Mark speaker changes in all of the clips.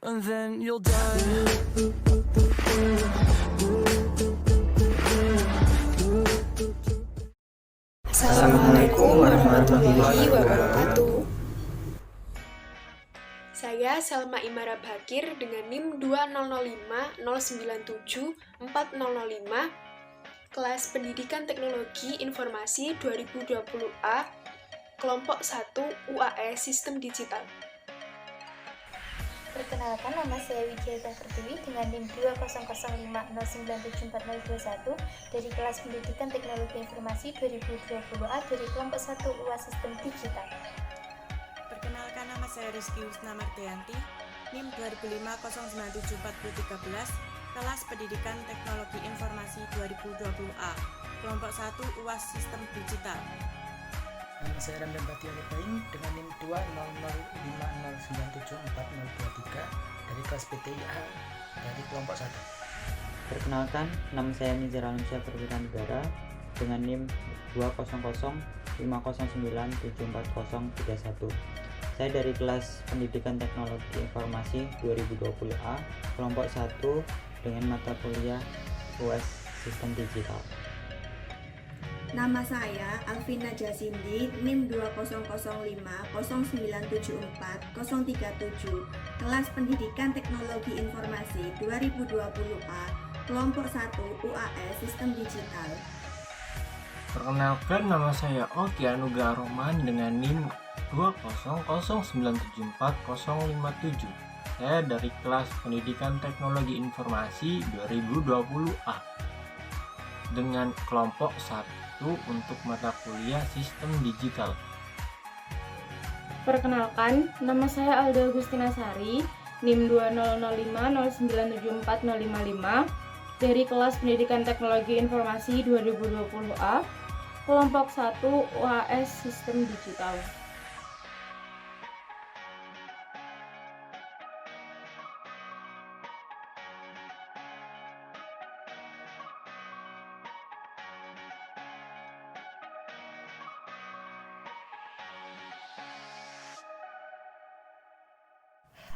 Speaker 1: and then you'll die.
Speaker 2: Assalamualaikum warahmatullahi wabarakatuh.
Speaker 3: Saya Salma Imara Bakir dengan NIM 20050974005, kelas Pendidikan Teknologi Informasi 2020A, kelompok 1 UAS Sistem Digital.
Speaker 4: Perkenalkan, nama saya Wijaya Pertiwi dengan NIM 20050974021 dari kelas Pendidikan Teknologi Informasi 2020A dari kelompok 1 UAS Sistem Digital.
Speaker 5: Perkenalkan, nama saya Rizky Husna Mardianti, NIM 250974013, kelas Pendidikan Teknologi Informasi 2020A, kelompok 1 UAS Sistem Digital.
Speaker 6: Nama saya Ramdan Batiani Baing dengan NIM 20050974023 dari kelas PTIA dari kelompok 1.
Speaker 7: Perkenalkan, nama saya Nizar Alamsyah Perwira Negara dengan NIM 2005009744031. Saya dari kelas Pendidikan Teknologi Informasi 2020A, kelompok 1 dengan mata kuliah UAS Sistem Digital.
Speaker 8: Nama saya Alvina Jasindi, NIM 20050974037, kelas Pendidikan Teknologi Informasi 2020A, kelompok 1 UAS Sistem Digital.
Speaker 9: Perkenalkan, nama saya Oki Anugrah Rohman dengan NIM 20009744057. Saya dari kelas Pendidikan Teknologi Informasi 2020A dengan kelompok 1 untuk mata kuliah Sistem Digital.
Speaker 10: Perkenalkan, nama saya Alda Agustina Sari, NIM 20050974055 dari kelas Pendidikan Teknologi Informasi 2020A, kelompok 1 UAS Sistem Digital.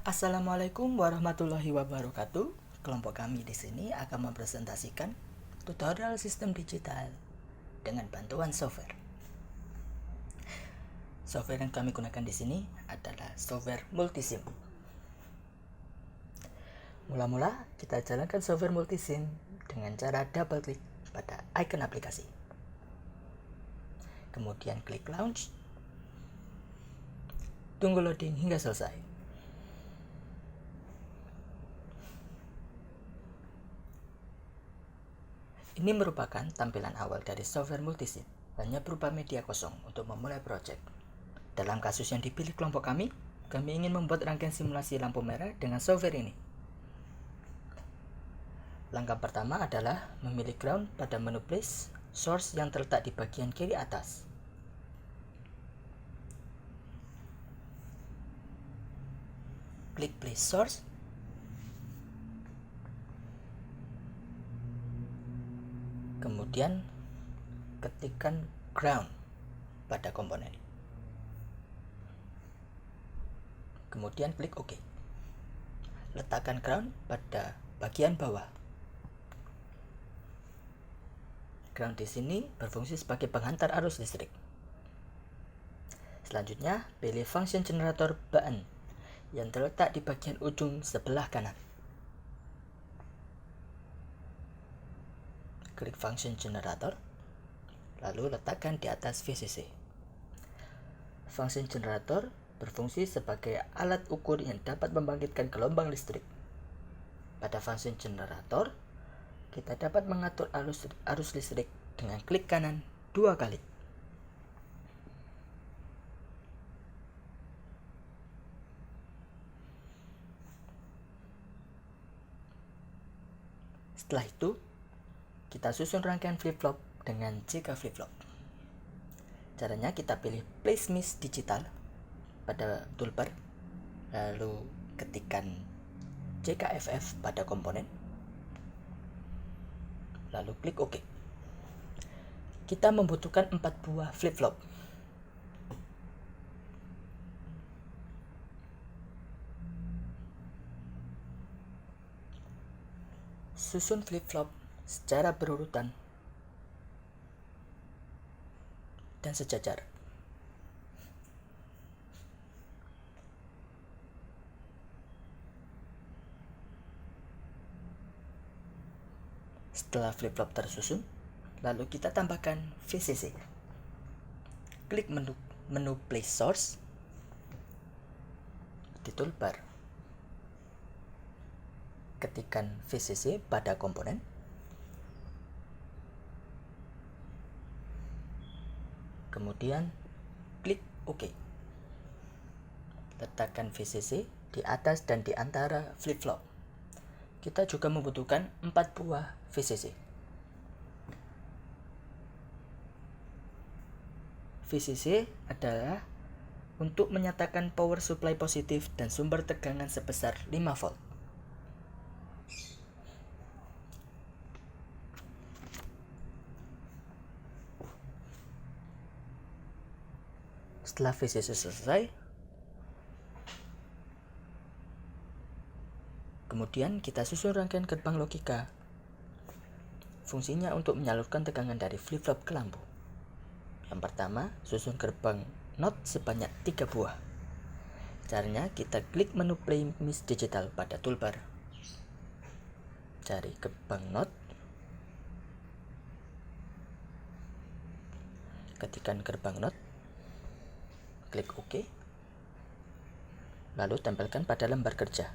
Speaker 6: Assalamualaikum warahmatullahi wabarakatuh. Kelompok kami di sini akan mempresentasikan tutorial sistem digital dengan bantuan software. Software yang kami gunakan di sini adalah software Multisim. Mula-mula kita jalankan software Multisim dengan cara double klik pada icon aplikasi. Kemudian klik launch. Tunggu loading hingga selesai. Ini merupakan tampilan awal dari software Multisim, hanya berupa media kosong untuk memulai project. Dalam kasus yang dipilih kelompok kami ingin membuat rangkaian simulasi lampu merah dengan software ini. Langkah pertama adalah memilih ground pada menu place source yang terletak di bagian kiri atas. Klik place source. Kemudian ketikkan ground pada komponen. Kemudian klik OK. Letakkan ground pada bagian bawah. Ground di sini berfungsi sebagai penghantar arus listrik. Selanjutnya, pilih function generator button yang terletak di bagian ujung sebelah kanan. Klik function generator, lalu letakkan di atas VCC. Function generator berfungsi sebagai alat ukur yang dapat membangkitkan gelombang listrik. Pada function generator, kita dapat mengatur arus listrik dengan klik kanan 2 kali. Setelah itu, kita susun rangkaian flip-flop dengan JK flip-flop. Caranya kita pilih Place Miss Digital pada toolbar, lalu ketikkan JKFF pada komponen, lalu klik OK. Kita membutuhkan 4 buah flip-flop. Susun flip-flop secara berurutan dan sejajar. Setelah flip-flop tersusun, lalu kita tambahkan VCC. Klik menu Place Source di toolbar. Ketikkan VCC pada komponen. Kemudian klik OK. Letakkan VCC di atas dan di antara flip-flop. Kita juga membutuhkan 4 buah VCC. VCC adalah untuk menyatakan power supply positif dan sumber tegangan sebesar 5 volt. Setelah VCC selesai, kemudian kita susun rangkaian gerbang logika. Fungsinya untuk menyalurkan tegangan dari flip-flop ke lampu. Yang pertama, susun gerbang NOT sebanyak 3 buah. Caranya, kita klik menu Play Miss Digital pada toolbar. Cari gerbang NOT. Ketikkan gerbang NOT. Klik OK. Lalu tempelkan pada lembar kerja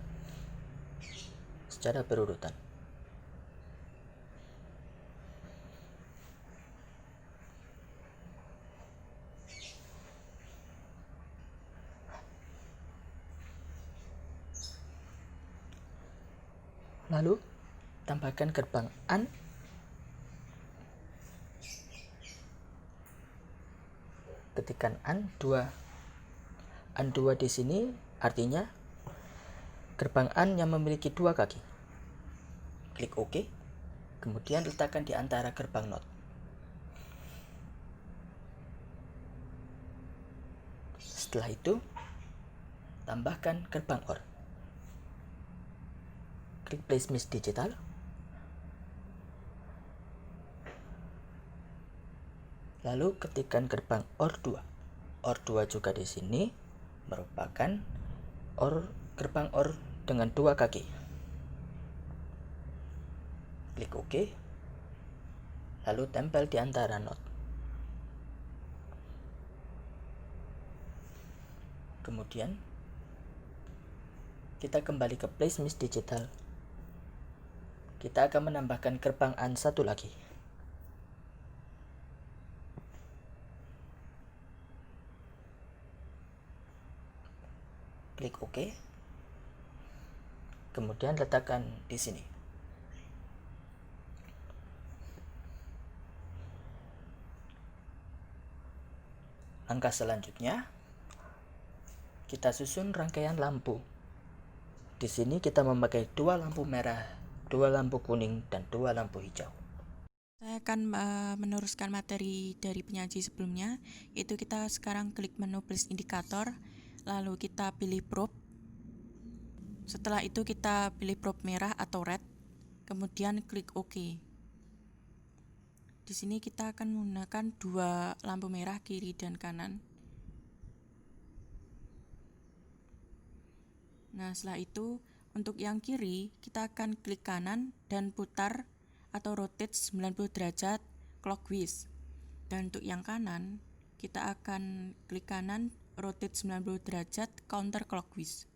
Speaker 6: secara berurutan. Lalu tambahkan gerbang AND. Ketikkan AND 2. AND 2 di sini artinya gerbang AND yang memiliki 2 kaki. Klik OK. Kemudian letakkan di antara gerbang NOT. Setelah itu, tambahkan gerbang OR. Klik Place Miss Digital. Lalu ketikkan gerbang OR 2. OR 2 juga di sini merupakan gerbang OR dengan 2 kaki. Klik OK. Lalu tempel di antara NOT. Kemudian kita kembali ke Place Miss Digital. Kita akan menambahkan gerbang AND 1 lagi. Klik OK. Kemudian letakkan di sini. Langkah selanjutnya, kita susun rangkaian lampu. Di sini kita memakai 2 lampu merah, 2 lampu kuning, dan 2 lampu hijau.
Speaker 5: Saya akan meneruskan materi dari penyaji sebelumnya, yaitu kita sekarang klik menu Place Indikator, lalu kita pilih probe. Setelah itu kita pilih probe merah atau red, kemudian klik OK. Di sini kita akan menggunakan 2 lampu merah kiri dan kanan. Nah, setelah itu untuk yang kiri kita akan klik kanan dan putar atau rotate 90 derajat clockwise. Dan untuk yang kanan kita akan klik kanan rotate 90 derajat counter clockwise.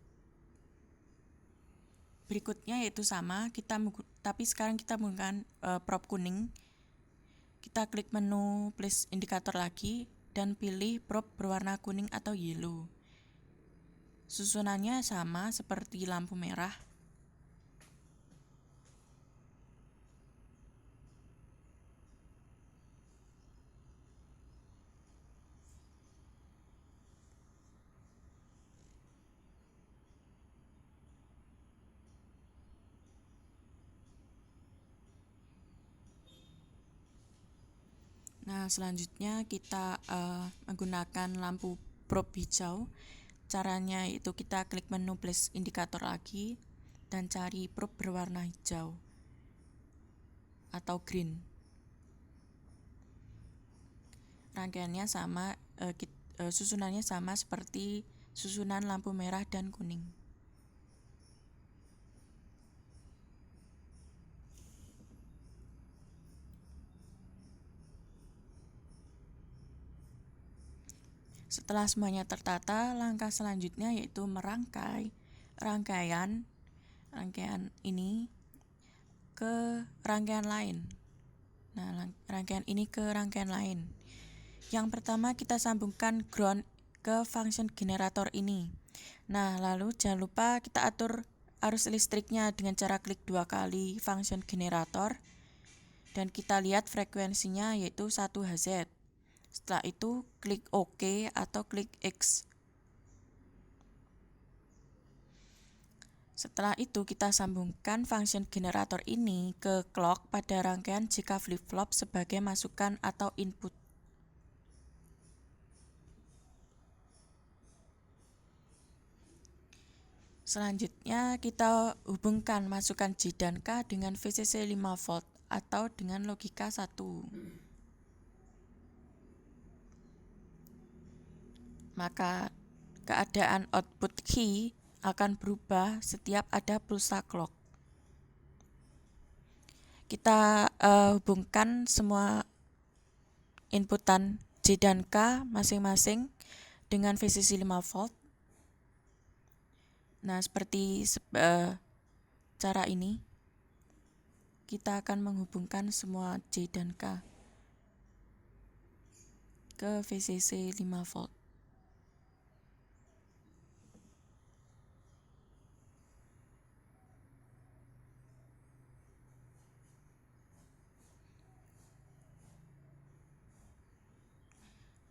Speaker 5: Berikutnya yaitu sama, tapi sekarang kita menggunakan probe kuning. Kita klik menu Place Indikator lagi dan pilih probe berwarna kuning atau yellow. Susunannya sama seperti lampu merah. Nah, selanjutnya kita menggunakan lampu probe hijau. Caranya itu kita klik menu Place Indikator lagi dan cari probe berwarna hijau. atau green. Rangkaiannya sama, susunannya sama seperti susunan lampu merah dan kuning. Setelah semuanya tertata, langkah selanjutnya yaitu merangkai rangkaian ini ke rangkaian lain. Nah, rangkaian ini ke rangkaian lain. Yang pertama kita sambungkan ground ke function generator ini. Nah, lalu jangan lupa kita atur arus listriknya dengan cara klik 2 kali function generator dan kita lihat frekuensinya yaitu 1 Hz. Setelah itu klik OK atau klik X. Setelah itu kita sambungkan function generator ini ke clock pada rangkaian jika flip-flop sebagai masukan atau input. Selanjutnya kita hubungkan masukan J dan K dengan VCC 5V atau dengan logika 1. Maka keadaan output key akan berubah setiap ada pulsa clock. Kita hubungkan semua inputan J dan K masing-masing dengan VCC 5V. Nah, seperti cara ini kita akan menghubungkan semua J dan K ke VCC 5V.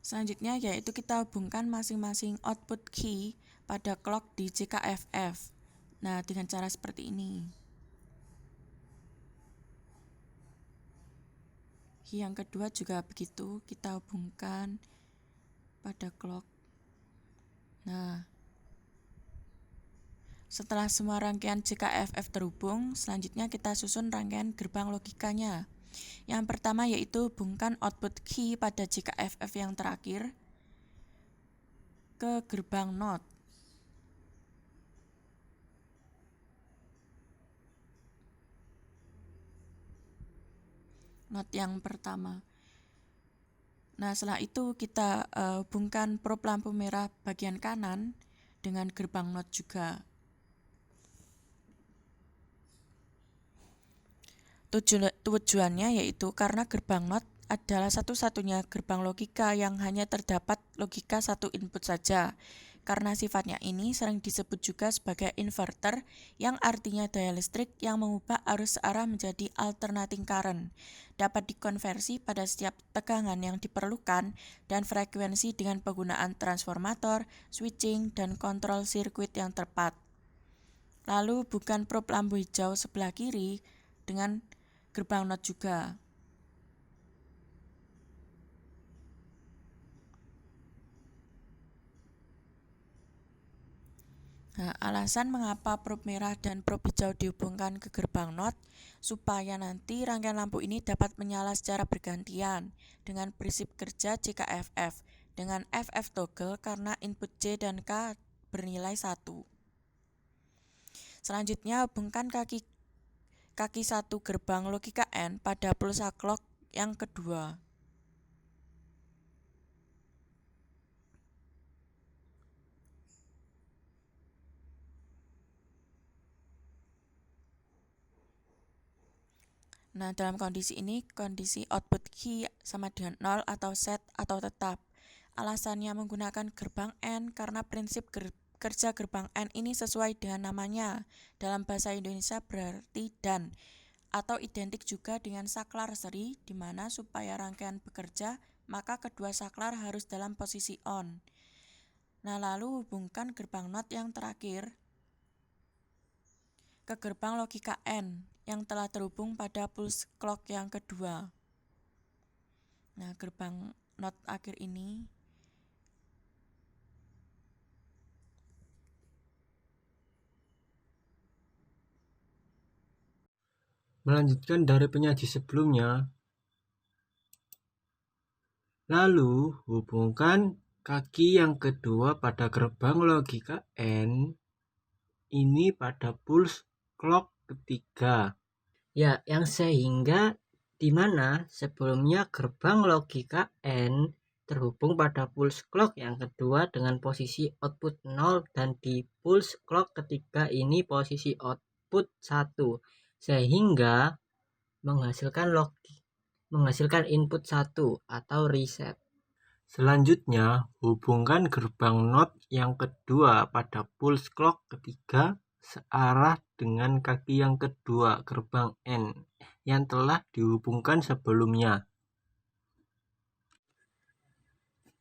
Speaker 5: Selanjutnya yaitu kita hubungkan masing-masing output key pada clock di JKFF. Nah, dengan cara seperti ini. Yang kedua juga begitu, kita hubungkan pada clock. Nah, setelah semua rangkaian JKFF terhubung, selanjutnya kita susun rangkaian gerbang logikanya. Yang pertama yaitu hubungkan output key pada JKFF yang terakhir ke gerbang NOT. NOT yang pertama. Nah, setelah itu kita hubungkan probe lampu merah bagian kanan dengan gerbang NOT juga. Tujuannya yaitu karena gerbang NOT adalah satu-satunya gerbang logika yang hanya terdapat logika satu input saja. Karena sifatnya ini sering disebut juga sebagai inverter, yang artinya daya listrik yang mengubah arus searah menjadi alternating current. Dapat dikonversi pada setiap tegangan yang diperlukan dan frekuensi dengan penggunaan transformator, switching, dan kontrol sirkuit yang tepat. Lalu hubungkan probe lampu hijau sebelah kiri dengan gerbang NOT juga. Nah, alasan mengapa probe merah dan probe hijau dihubungkan ke gerbang NOT supaya nanti rangkaian lampu ini dapat menyala secara bergantian dengan prinsip kerja JKFF dengan FF toggle karena input J dan K bernilai 1. Selanjutnya hubungkan kaki 1 gerbang logika N pada pulsa clock yang kedua. Nah, dalam kondisi ini, kondisi output key sama dengan 0 atau set atau tetap. Alasannya menggunakan gerbang N karena prinsip kerja gerbang N ini sesuai dengan namanya. Dalam bahasa Indonesia berarti dan atau identik juga dengan saklar seri, di mana supaya rangkaian bekerja, maka kedua saklar harus dalam posisi on. Nah, lalu hubungkan gerbang NOT yang terakhir ke gerbang logika N yang telah terhubung pada pulse clock yang kedua. Nah, gerbang NOT akhir ini
Speaker 9: melanjutkan dari penyaji sebelumnya. Lalu, hubungkan kaki yang kedua pada gerbang logika N ini pada pulse clock ketiga.
Speaker 6: Ya, yang sehingga di mana sebelumnya gerbang logika N terhubung pada pulse clock yang kedua dengan posisi output 0 dan di pulse clock ketiga ini posisi output 1 sehingga menghasilkan input 1 atau reset.
Speaker 9: Selanjutnya, hubungkan gerbang not yang kedua pada pulse clock ketiga searah dengan kaki yang kedua gerbang N yang telah dihubungkan sebelumnya.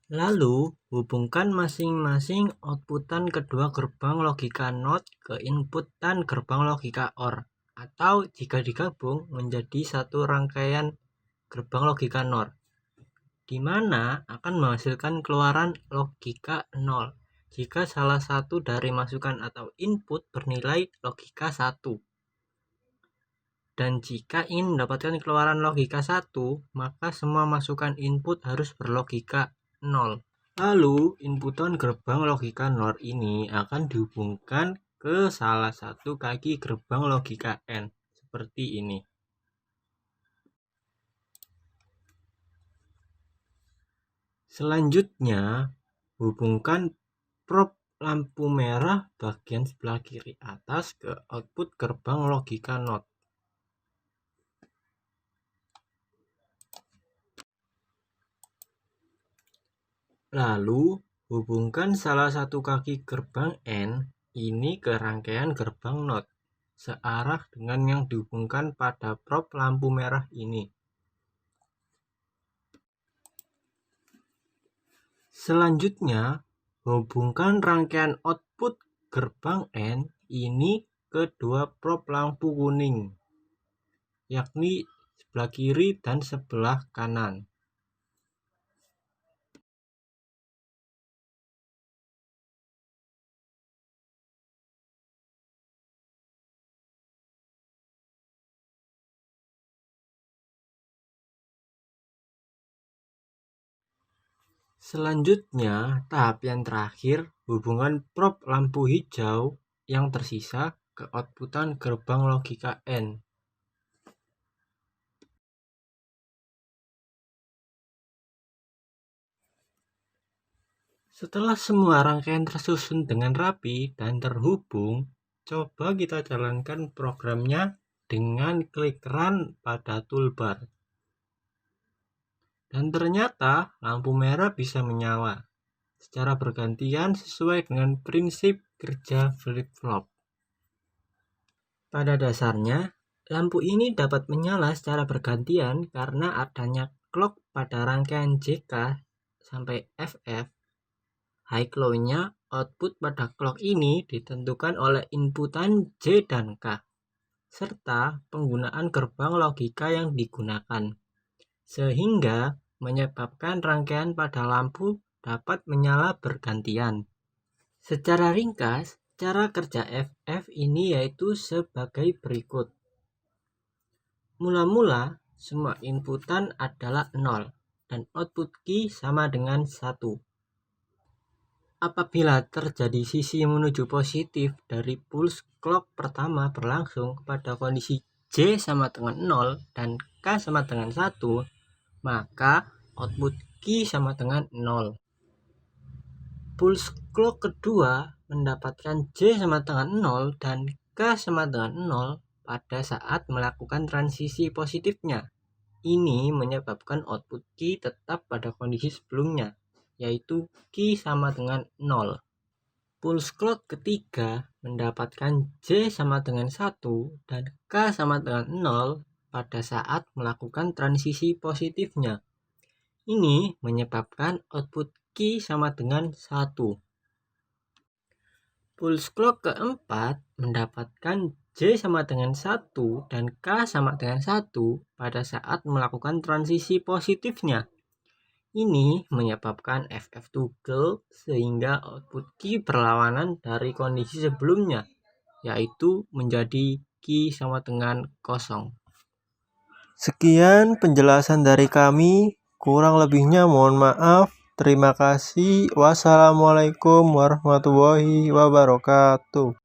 Speaker 9: Lalu, hubungkan masing-masing outputan kedua gerbang logika NOT ke inputan gerbang logika OR, atau jika digabung menjadi satu rangkaian gerbang logika NOR, di mana akan menghasilkan keluaran logika 0 jika salah satu dari masukan atau input bernilai logika 1. Dan jika ingin mendapatkan keluaran logika 1, maka semua masukan input harus berlogika 0. Lalu, inputan gerbang logika NOR ini akan dihubungkan ke salah satu kaki gerbang logika N, seperti ini. Selanjutnya, hubungkan probe lampu merah bagian sebelah kiri atas ke output gerbang logika NOT. Lalu, hubungkan salah satu kaki gerbang N ini ke rangkaian gerbang NOT, searah dengan yang dihubungkan pada probe lampu merah ini. Selanjutnya, hubungkan rangkaian output gerbang N ini ke dua probe lampu kuning, yakni sebelah kiri dan sebelah kanan. Selanjutnya, tahap yang terakhir, hubungan probe lampu hijau yang tersisa ke outputan gerbang logika N. Setelah semua rangkaian tersusun dengan rapi dan terhubung, coba kita jalankan programnya dengan klik Run pada toolbar. Dan ternyata lampu merah bisa menyala secara bergantian sesuai dengan prinsip kerja flip-flop. Pada dasarnya, lampu ini dapat menyala secara bergantian karena adanya clock pada rangkaian JK sampai FF. High low-nya output pada clock ini ditentukan oleh inputan J dan K, serta penggunaan gerbang logika yang digunakan, sehingga menyebabkan rangkaian pada lampu dapat menyala bergantian. Secara ringkas, cara kerja FF ini yaitu sebagai berikut. Mula-mula, semua inputan adalah 0 dan output key sama dengan 1. Apabila terjadi sisi menuju positif dari pulse clock pertama berlangsung pada kondisi J sama dengan 0 dan K sama dengan 1, maka output key sama dengan 0. Pulse clock kedua mendapatkan J sama dengan 0 dan K sama dengan 0 pada saat melakukan transisi positifnya. Ini menyebabkan output key tetap pada kondisi sebelumnya, yaitu key sama dengan 0. Pulse clock ketiga mendapatkan J sama dengan 1 dan K sama dengan 0 pada saat melakukan transisi positifnya. Ini menyebabkan output key sama dengan 1. Pulse clock keempat mendapatkan J sama dengan 1 dan K sama dengan 1 pada saat melakukan transisi positifnya. Ini menyebabkan FF toggle sehingga output key berlawanan dari kondisi sebelumnya, yaitu menjadi key sama dengan 0. Sekian penjelasan dari kami, kurang lebihnya mohon maaf. Terima kasih. Wassalamualaikum warahmatullahi wabarakatuh.